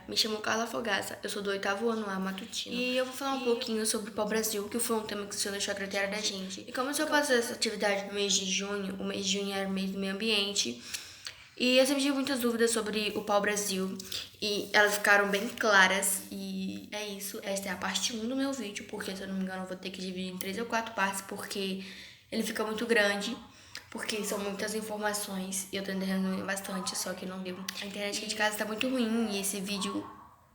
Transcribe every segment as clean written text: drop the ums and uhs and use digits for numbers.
Me chamo Carla Fogaça, eu sou do 8º ano A matutino. E eu vou falar um pouquinho sobre o pau-brasil, que foi um tema que o senhor deixou a critério da gente. E como eu fazer essa atividade no mês de junho, o mês de junho era o mês do meio ambiente, e eu sempre tive muitas dúvidas sobre o pau-brasil, e elas ficaram bem claras, e é isso. Esta é a parte 1 do meu vídeo, porque se eu não me engano eu vou ter que dividir em 3 ou 4 partes, porque ele fica muito grande. Porque são muitas informações e eu tô entendendo bastante, só que não deu. A internet aqui de casa tá muito ruim e esse vídeo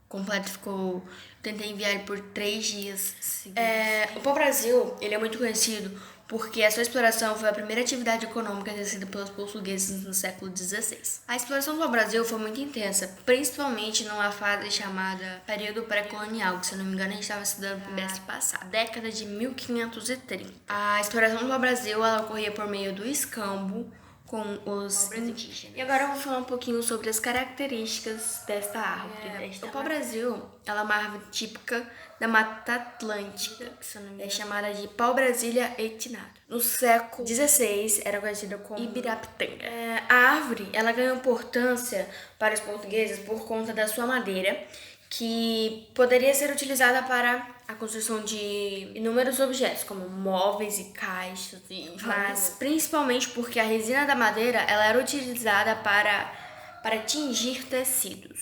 completo ficou... Eu tentei enviar ele por 3 dias seguidos. O pau-brasil, ele é muito conhecido porque a sua exploração foi a primeira atividade econômica exercida pelos portugueses no século XVI. A exploração do pau-brasil foi muito intensa, principalmente numa fase chamada período pré-colonial, que se eu não me engano a gente estava estudando no bimestre passado, década de 1530. A exploração do pau-brasil ela ocorria por meio do escambo com os indígenas. E agora eu vou falar um pouquinho sobre as características desta árvore. O pau-brasil ela é uma árvore típica da Mata Atlântica, é chamada de pau-brasilia etnata. No século XVI era conhecida como Ibirapitanga. A árvore ela ganhou importância para os portugueses por conta da sua madeira, que poderia ser utilizada para a construção de inúmeros objetos, como móveis e caixas, mas principalmente porque a resina da madeira ela era utilizada para tingir tecidos.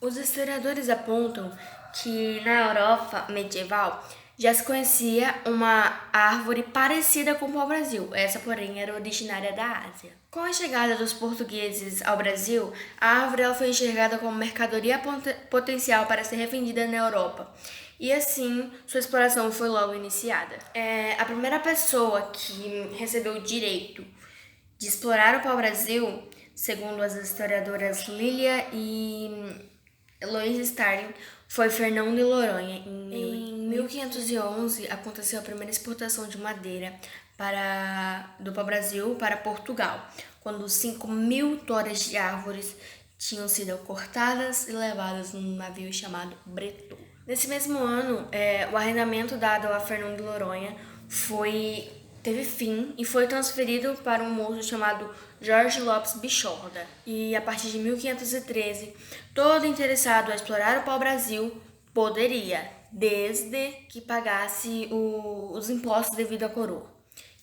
Os historiadores apontam que na Europa medieval já se conhecia uma árvore parecida com o pau-brasil, essa porém era originária da Ásia. Com a chegada dos portugueses ao Brasil, a árvore ela foi enxergada como mercadoria potencial para ser revendida na Europa. E assim, sua exploração foi logo iniciada. A primeira pessoa que recebeu o direito de explorar o pau-brasil, segundo as historiadoras Lilia e Eloise Starling, foi Fernão de Noronha. Em 1511, aconteceu a primeira exportação de madeira do pau-brasil para Portugal, quando 5.000 toras de árvores tinham sido cortadas e levadas num navio chamado Breton. Nesse mesmo ano, o arrendamento dado a Fernão de Noronha teve fim e foi transferido para um moço chamado Jorge Lopes Bichorda. E a partir de 1513, todo interessado a explorar o pau-brasil poderia, desde que pagasse os impostos devido à coroa,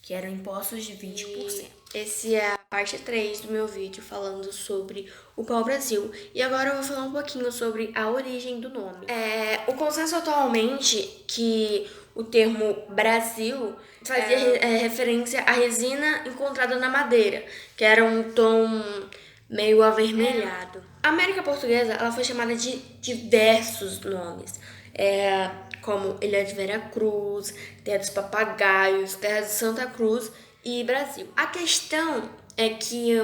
que eram impostos de 20%. Esse é a parte 3 do meu vídeo falando sobre o pau-brasil. E agora eu vou falar um pouquinho sobre a origem do nome. O consenso atualmente que o termo Brasil fazia referência à resina encontrada na madeira, que era um tom meio avermelhado. A América Portuguesa ela foi chamada de diversos nomes, como Ilha de Veracruz, Terra dos Papagaios, Terra de Santa Cruz e Brasil. A questão é que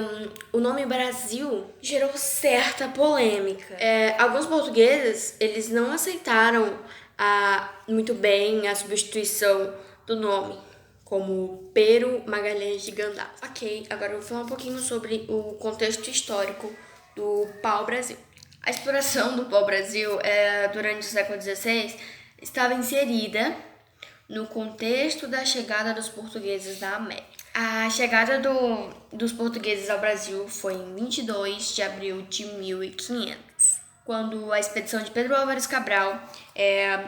o nome Brasil gerou certa polêmica. Alguns portugueses eles não aceitaram muito bem a substituição do nome, como Pero Magalhães de Gandara. Ok, agora eu vou falar um pouquinho sobre o contexto histórico do pau-brasil. A exploração do pau-brasil durante o século XVI estava inserida no contexto da chegada dos portugueses da América. A chegada dos portugueses ao Brasil foi em 22 de abril de 1500, quando a expedição de Pedro Álvares Cabral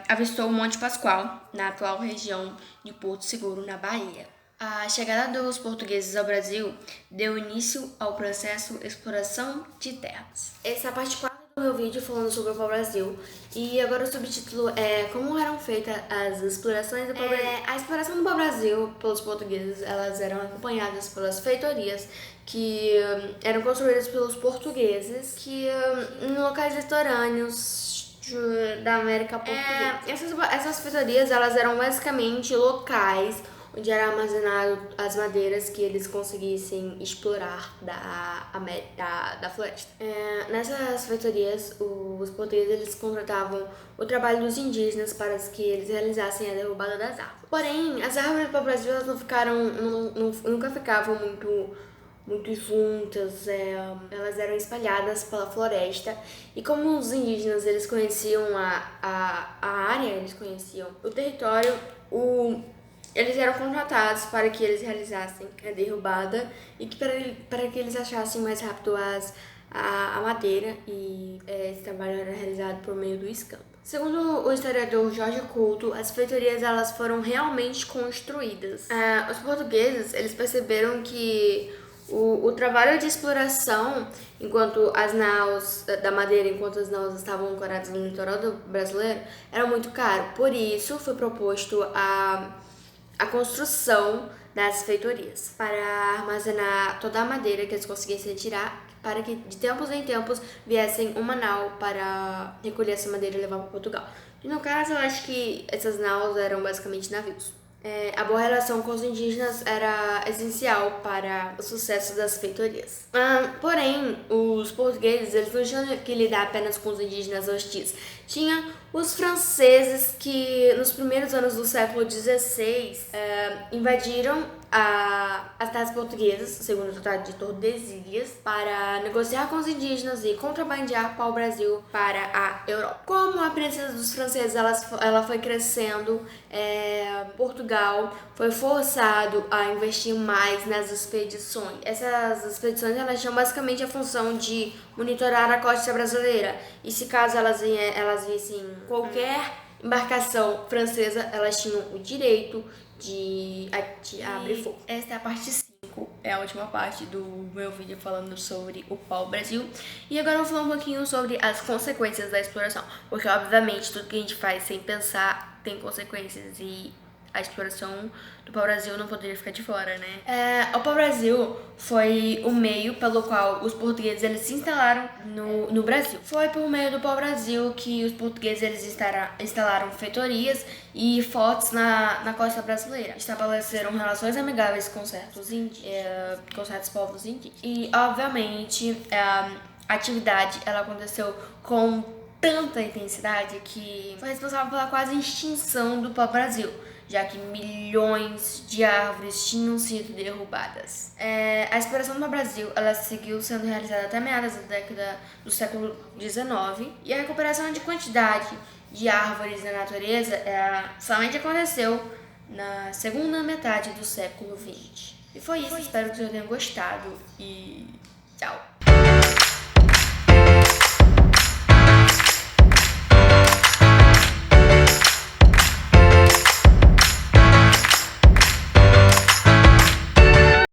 avistou o Monte Pascoal, na atual região de Porto Seguro, na Bahia. A chegada dos portugueses ao Brasil deu início ao processo de exploração de terras. Essa é a parte 4 do meu vídeo falando sobre o pau-brasil. E agora o subtítulo é Como eram feitas as explorações do pau-brasil. A exploração do pau-brasil pelos portugueses, elas eram acompanhadas pelas feitorias que eram construídas pelos portugueses em locais litorâneos da América Portuguesa. Essas feitorias, elas eram basicamente locais onde era armazenado as madeiras que eles conseguissem explorar da floresta. Nessas feitorias, os portugueses eles contratavam o trabalho dos indígenas para que eles realizassem a derrubada das árvores. Porém, as árvores do Brasil elas nunca ficavam muito juntas, elas eram espalhadas pela floresta, e como os indígenas eles conheciam a área, eles conheciam o território, eles eram contratados para que eles realizassem a derrubada e para que eles achassem mais rápido a madeira e esse trabalho era realizado por meio do escampo. Segundo o historiador Jorge Couto, as feitorias elas foram realmente construídas. Os portugueses eles perceberam que o trabalho de exploração, enquanto as naus da madeira, enquanto as naus estavam ancoradas no litoral brasileiro, era muito caro. Por isso, foi proposto a construção das feitorias para armazenar toda a madeira que eles conseguissem retirar, para que de tempos em tempos viessem uma nau para recolher essa madeira e levar para Portugal. E no caso, eu acho que essas naus eram basicamente navios. A boa relação com os indígenas era essencial para o sucesso das feitorias. Porém, os portugueses eles não tinham que lidar apenas com os indígenas hostis. Tinha os franceses que, nos primeiros anos do século XVI, invadiram as terras portuguesas, segundo o Tratado de Tordesilhas, para negociar com os indígenas e contrabandear para o Brasil para a Europa. Como a princesa dos franceses ela foi crescendo, Portugal foi forçado a investir mais nas expedições. Essas expedições elas tinham basicamente a função de monitorar a costa brasileira, e se caso elas vissem qualquer embarcação francesa, elas tinham o direito de abrir fogo. Esta é a parte 5, é a última parte do meu vídeo falando sobre o pau-brasil. E agora eu vou falar um pouquinho sobre as consequências da exploração, porque obviamente tudo que a gente faz sem pensar tem consequências, e a exploração do pau-brasil não poderia ficar de fora, né? O pau-brasil foi o meio pelo qual os portugueses eles se instalaram no Brasil. Foi por meio do pau-brasil que os portugueses eles instalaram feitorias e fortes na costa brasileira. Estabeleceram relações amigáveis com certos povos indígenas. E, obviamente, a atividade ela aconteceu com tanta intensidade que foi responsável pela quase extinção do pau-brasil, já que milhões de árvores tinham sido derrubadas. A exploração do Brasil ela seguiu sendo realizada até meados da década do século XIX, e a recuperação de quantidade de árvores na natureza somente aconteceu na segunda metade do século XX. E foi isso, espero que vocês tenham gostado e tchau!